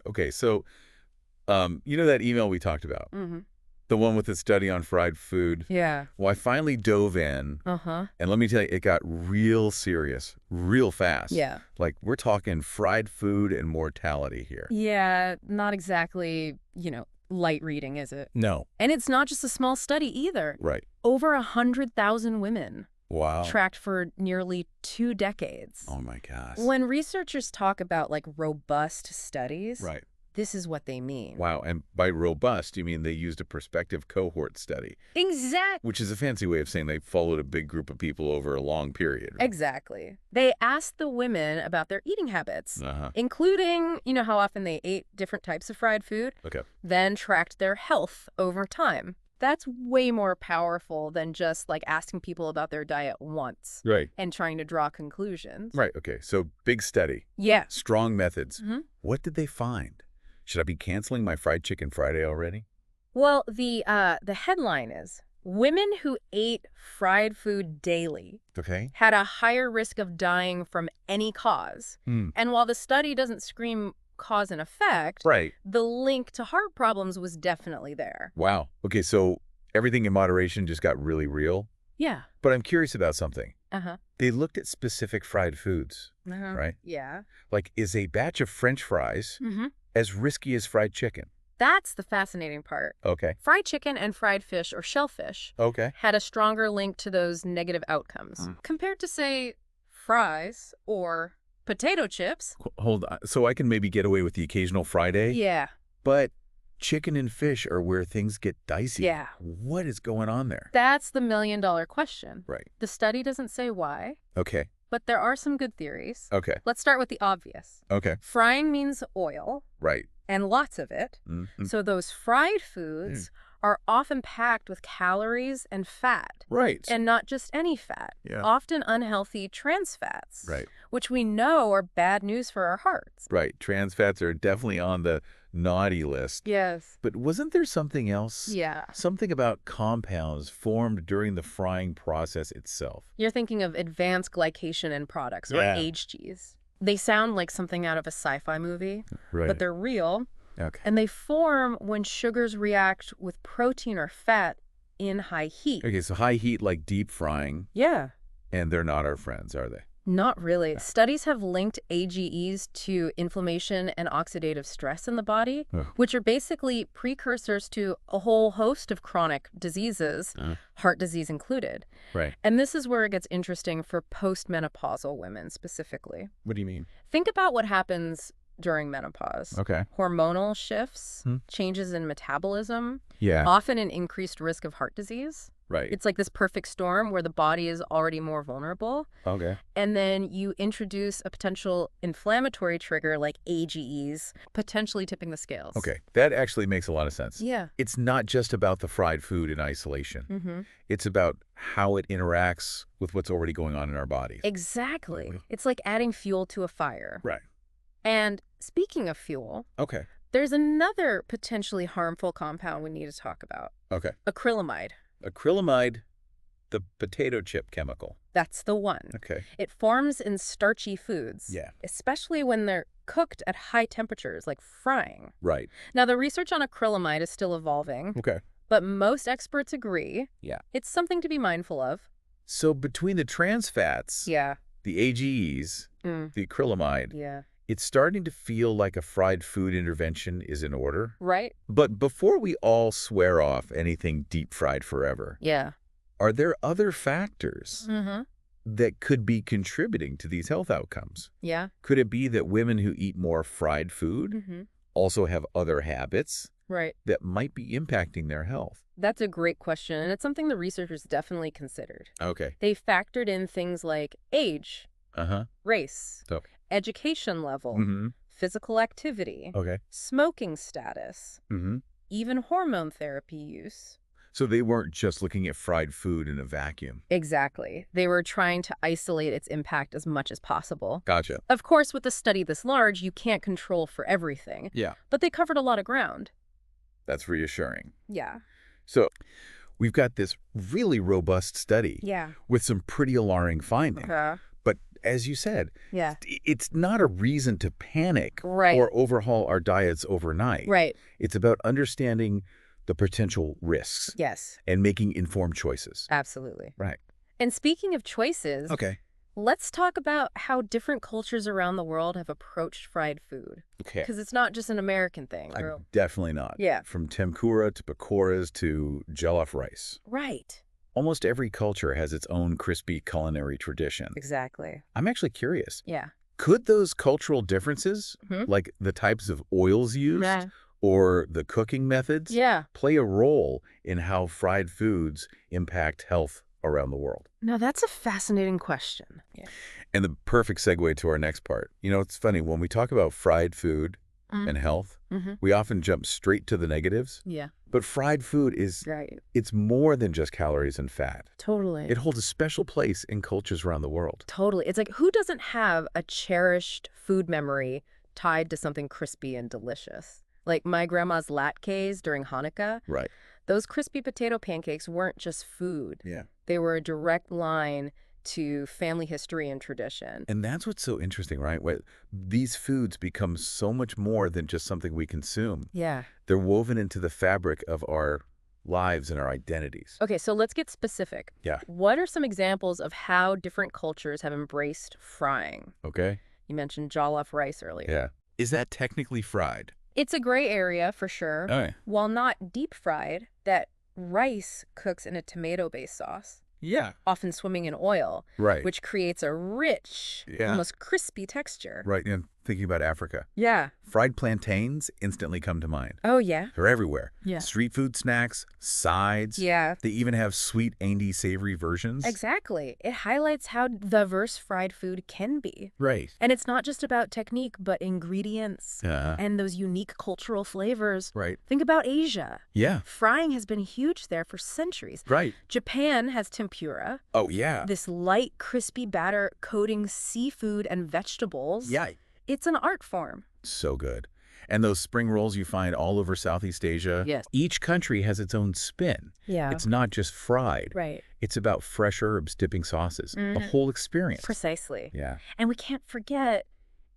Okay, so you know that email we talked about? Mm-hmm. The one with the study on fried food? Yeah. Well, I finally dove in, Uh-huh. and let me tell you, it got real serious, real fast. Yeah. Like, we're talking fried food and mortality here. Yeah, not exactly, light reading, is it? No. And it's not just a small study either. Right. Over 100,000 women Wow. tracked for nearly 2 decades. Oh, my gosh. When researchers talk about, robust studies, Right. this is what they mean. Wow, and by robust, you mean they used a prospective cohort study. Exactly. Which is a fancy way of saying they followed a big group of people over a long period. Right? Exactly. They asked the women about their eating habits, including, how often they ate different types of fried food, then tracked their health over time. That's way more powerful than just, asking people about their diet once. Right. And trying to draw conclusions. Right, okay. So, big study. Yeah. Strong methods. What did they find? Should I be canceling my fried chicken Friday already? Well, the headline is, women who ate fried food daily had a higher risk of dying from any cause. And while the study doesn't scream cause and effect, the link to heart problems was definitely there. Wow. Okay, so everything in moderation just got really real? Yeah. But I'm curious about something. Uh-huh. They looked at specific fried foods, right? Yeah. Like, is a batch of French fries as risky as fried chicken? That's the fascinating part. Okay. Fried chicken and fried fish or shellfish had a stronger link to those negative outcomes compared to, say, fries or potato chips. Hold on. So I can maybe get away with the occasional Friday? Yeah. But chicken and fish are where things get dicey. Yeah. What is going on there? That's the million-dollar question. Right. The study doesn't say why. Okay. But there are some good theories. Okay. Let's start with the obvious. Okay. Frying means oil. Right. And lots of it. So those fried foods are often packed with calories and fat. Right. And not just any fat. Yeah. Often unhealthy trans fats. Right. Which we know are bad news for our hearts. Right. Trans fats are definitely on the naughty list. Yes. But wasn't there something else? Yeah. Something about compounds formed during the frying process itself. You're thinking of advanced glycation end products, or HGs. They sound like something out of a sci-fi movie, but they're real. Okay. And they form when sugars react with protein or fat in high heat. Okay, so high heat like deep frying. Yeah. And they're not our friends, are they? Not really. No. Studies have linked AGEs to inflammation and oxidative stress in the body, which are basically precursors to a whole host of chronic diseases, heart disease included. Right. And this is where it gets interesting for postmenopausal women specifically. What do you mean? Think about what happens during menopause. Okay. Hormonal shifts, changes in metabolism, Yeah. often an increased risk of heart disease. Right. It's like this perfect storm where the body is already more vulnerable. Okay. And then you introduce a potential inflammatory trigger like AGEs, potentially tipping the scales. Okay. That actually makes a lot of sense. Yeah. It's not just about the fried food in isolation. Mm-hmm. It's about how it interacts with what's already going on in our bodies. Exactly. It's like adding fuel to a fire. Right. And speaking of fuel, there's another potentially harmful compound we need to talk about. Okay. Acrylamide. Acrylamide, the potato chip chemical. That's the one. Okay. It forms in starchy foods. Yeah. Especially when they're cooked at high temperatures, like frying. Right. Now, the research on acrylamide is still evolving. Okay. But most experts agree. Yeah. It's something to be mindful of. So between the trans fats, the AGEs, the acrylamide, it's starting to feel like a fried food intervention is in order. Right. But before we all swear off anything deep fried forever, are there other factors that could be contributing to these health outcomes? Yeah. Could it be that women who eat more fried food also have other habits that might be impacting their health? That's a great question, and it's something the researchers definitely considered. Okay. They factored in things like age, race, education level, physical activity, smoking status, even hormone therapy use. So they weren't just looking at fried food in a vacuum. Exactly. They were trying to isolate its impact as much as possible. Gotcha. Of course, with a study this large, you can't control for everything. Yeah. But they covered a lot of ground. That's reassuring. Yeah. So we've got this really robust study with some pretty alarming findings. But as you said, Yeah. it's not a reason to panic Right. or overhaul our diets overnight. Right. It's about understanding the potential risks. Yes. And making informed choices. Absolutely. Right. And speaking of choices, Okay. let's talk about how different cultures around the world have approached fried food. Okay. Because it's not just an American thing. Definitely not. Yeah. From tempura to pakoras to jollof rice. Right. Almost every culture has its own crispy culinary tradition. Exactly. I'm actually curious. Yeah. Could those cultural differences, like the types of oils used or the cooking methods, play a role in how fried foods impact health around the world? Now, that's a fascinating question. Yeah. And the perfect segue to our next part. You know, it's funny, when we talk about fried food and health, we often jump straight to the negatives. Yeah. But fried food is, it's more than just calories and fat. Totally. It holds a special place in cultures around the world. Totally. It's like, who doesn't have a cherished food memory tied to something crispy and delicious? Like my grandma's latkes during Hanukkah. Right. Those crispy potato pancakes weren't just food. Yeah. They were a direct line to family history and tradition. And that's what's so interesting, right? These foods become so much more than just something we consume. Yeah. They're woven into the fabric of our lives and our identities. Okay, so let's get specific. Yeah. What are some examples of how different cultures have embraced frying? Okay. You mentioned jollof rice earlier. Yeah. Is that technically fried? It's a gray area for sure. Okay. While not deep fried, that rice cooks in a tomato-based sauce. Yeah. Often swimming in oil. Right. Which creates a rich, almost crispy texture. Right. And thinking about Africa. Yeah. Fried plantains instantly come to mind. Oh, yeah? They're everywhere. Yeah. Street food snacks, sides. Yeah. They even have sweet, Andy, savory versions. Exactly. It highlights how diverse fried food can be. Right. And it's not just about technique, but ingredients and those unique cultural flavors. Right. Think about Asia. Yeah. Frying has been huge there for centuries. Right. Japan has tempura. Oh, yeah. This light, crispy batter coating seafood and vegetables. Yeah. It's an art form. So good. And those spring rolls you find all over Southeast Asia. Yes. Each country has its own spin. Yeah. It's not just fried. Right. It's about fresh herbs, dipping sauces, the whole experience. Precisely. Yeah. And we can't forget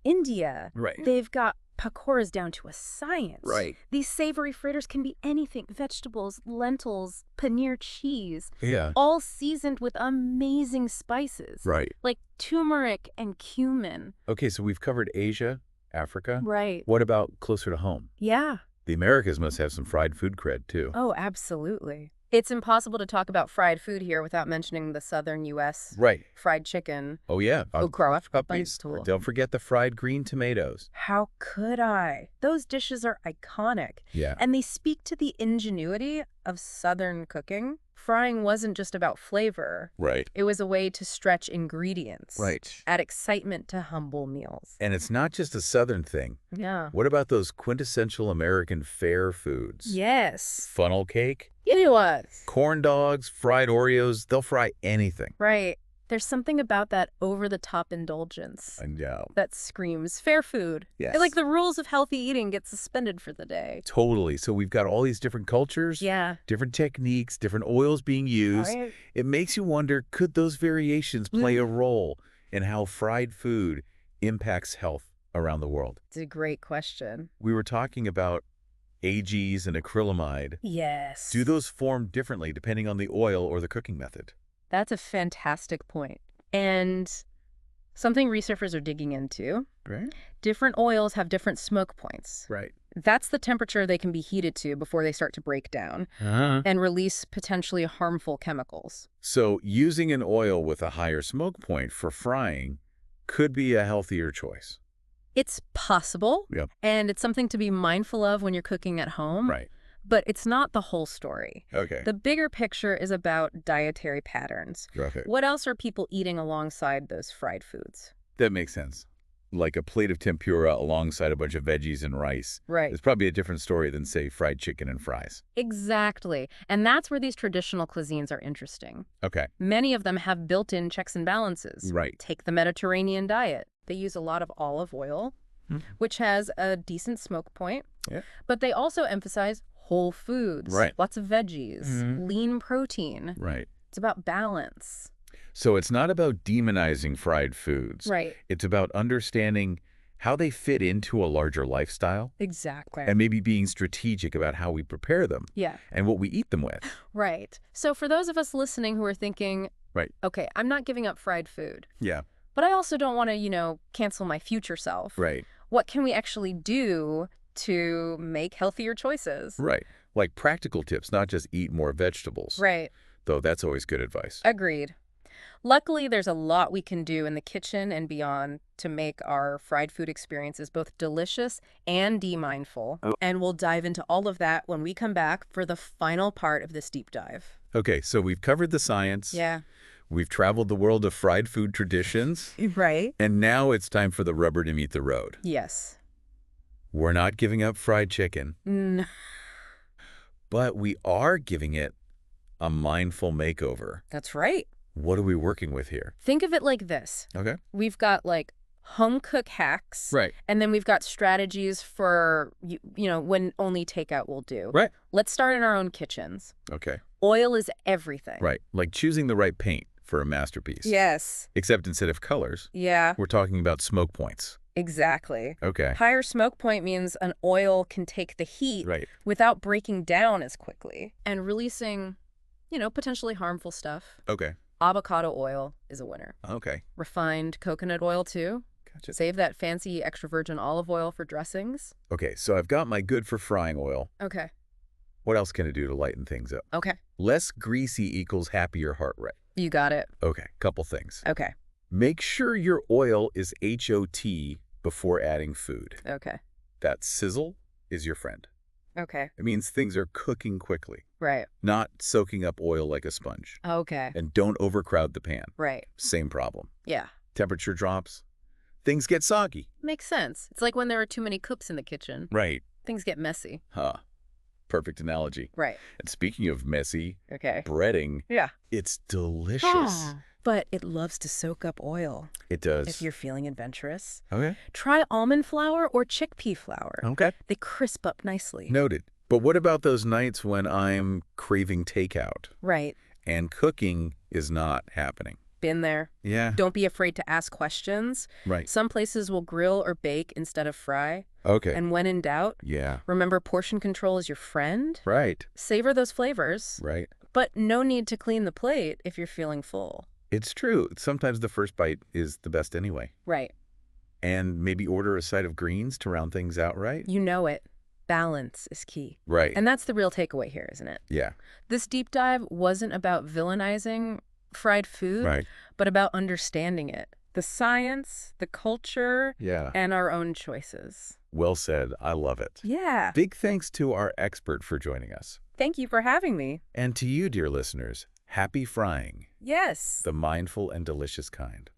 India. Right. They've got pakoras down to a science. Right. These savory fritters can be anything. Vegetables, lentils, paneer cheese. Yeah. All seasoned with amazing spices. Right. Like turmeric and cumin. Okay, so we've covered Asia, Africa. Right. What about closer to home? Yeah. The Americas must have some fried food cred, too. Oh, absolutely. It's impossible to talk about fried food here without mentioning the southern U.S. Right. Fried chicken. Oh, yeah. Puppies. Don't forget the fried green tomatoes. How could I? Those dishes are iconic. Yeah. And they speak to the ingenuity of southern cooking. Frying wasn't just about flavor. Right. It was a way to stretch ingredients. Right. Add excitement to humble meals. And it's not just a southern thing. Yeah. What about those quintessential American fare foods? Yes. Funnel cake? It was. Corn dogs, fried Oreos, they'll fry anything. Right. There's something about that over-the-top indulgence I know. that screams fair food. Yes. Like the rules of healthy eating get suspended for the day. Totally. So we've got all these different cultures, different techniques, different oils being used. Right. It makes you wonder, could those variations play a role in how fried food impacts health around the world? It's a great question. We were talking about AGs and acrylamide. Yes. Do those form differently depending on the oil or the cooking method? That's a fantastic point. And something researchers are digging into. Right. Different oils have different smoke points. Right. That's the temperature they can be heated to before they start to break down and release potentially harmful chemicals. So using an oil with a higher smoke point for frying could be a healthier choice. It's possible, and it's something to be mindful of when you're cooking at home. Right. But it's not the whole story. Okay. The bigger picture is about dietary patterns. Okay. What else are people eating alongside those fried foods? That makes sense. Like a plate of tempura alongside a bunch of veggies and rice. Right. It's probably a different story than, say, fried chicken and fries. Exactly. And that's where these traditional cuisines are interesting. Okay. Many of them have built-in checks and balances. Right. Take the Mediterranean diet. They use a lot of olive oil, which has a decent smoke point. Yeah. But they also emphasize whole foods. Right. Lots of veggies, lean protein. Right. It's about balance. So it's not about demonizing fried foods. Right. It's about understanding how they fit into a larger lifestyle. Exactly. And maybe being strategic about how we prepare them. Yeah. And what we eat them with. Right. So for those of us listening who are thinking, right, okay, I'm not giving up fried food. Yeah. But I also don't want to, cancel my future self. Right. What can we actually do to make healthier choices? Right. Like practical tips, not just eat more vegetables. Right. Though that's always good advice. Agreed. Luckily, there's a lot we can do in the kitchen and beyond to make our fried food experiences both delicious and de-mindful. Oh. And we'll dive into all of that when we come back for the final part of this deep dive. Okay, so we've covered the science. Yeah. We've traveled the world of fried food traditions. Right. And now it's time for the rubber to meet the road. Yes. We're not giving up fried chicken. No. But we are giving it a mindful makeover. That's right. What are we working with here? Think of it like this. Okay. We've got like home cook hacks. Right. And then we've got strategies for, when only takeout will do. Right. Let's start in our own kitchens. Okay. Oil is everything. Right. Like choosing the right paint for a masterpiece. Yes. Except instead of colors, yeah, we're talking about smoke points. Exactly. Okay. Higher smoke point means an oil can take the heat right, without breaking down as quickly and releasing, potentially harmful stuff. Okay. Avocado oil is a winner. Okay. Refined coconut oil, too. Gotcha. Save that fancy extra virgin olive oil for dressings. Okay, so I've got my good for frying oil. Okay. What else can I do to lighten things up? Okay. Less greasy equals happier heart rate. You got it. Okay, couple things. Okay. Make sure your oil is HOT before adding food. Okay. That sizzle is your friend. Okay. It means things are cooking quickly. Right. Not soaking up oil like a sponge. Okay. And don't overcrowd the pan. Right. Same problem. Yeah. Temperature drops. Things get soggy. Makes sense. It's like when there are too many cooks in the kitchen. Right. Things get messy. Huh. Perfect analogy. Right. And speaking of messy, okay, breading, yeah, it's delicious. But it loves to soak up oil. It does. If you're feeling adventurous. Okay. Try almond flour or chickpea flour. Okay. They crisp up nicely. Noted. But what about those nights when I'm craving takeout? Right. And cooking is not happening? Been there. Yeah. Don't be afraid to ask questions. Right. Some places will grill or bake instead of fry. Okay. And when in doubt, yeah, remember portion control is your friend. Right. Savor those flavors. Right. But no need to clean the plate if you're feeling full. It's true. Sometimes the first bite is the best anyway. Right. And maybe order a side of greens to round things out, right? You know it. Balance is key. Right. And that's the real takeaway here, isn't it? Yeah. This deep dive wasn't about villainizing fried food, right, but about understanding it. The science, the culture, yeah, and our own choices. Well said. I love it. Yeah. Big thanks to our expert for joining us. Thank you for having me. And to you, dear listeners, happy frying. Yes. The mindful and delicious kind.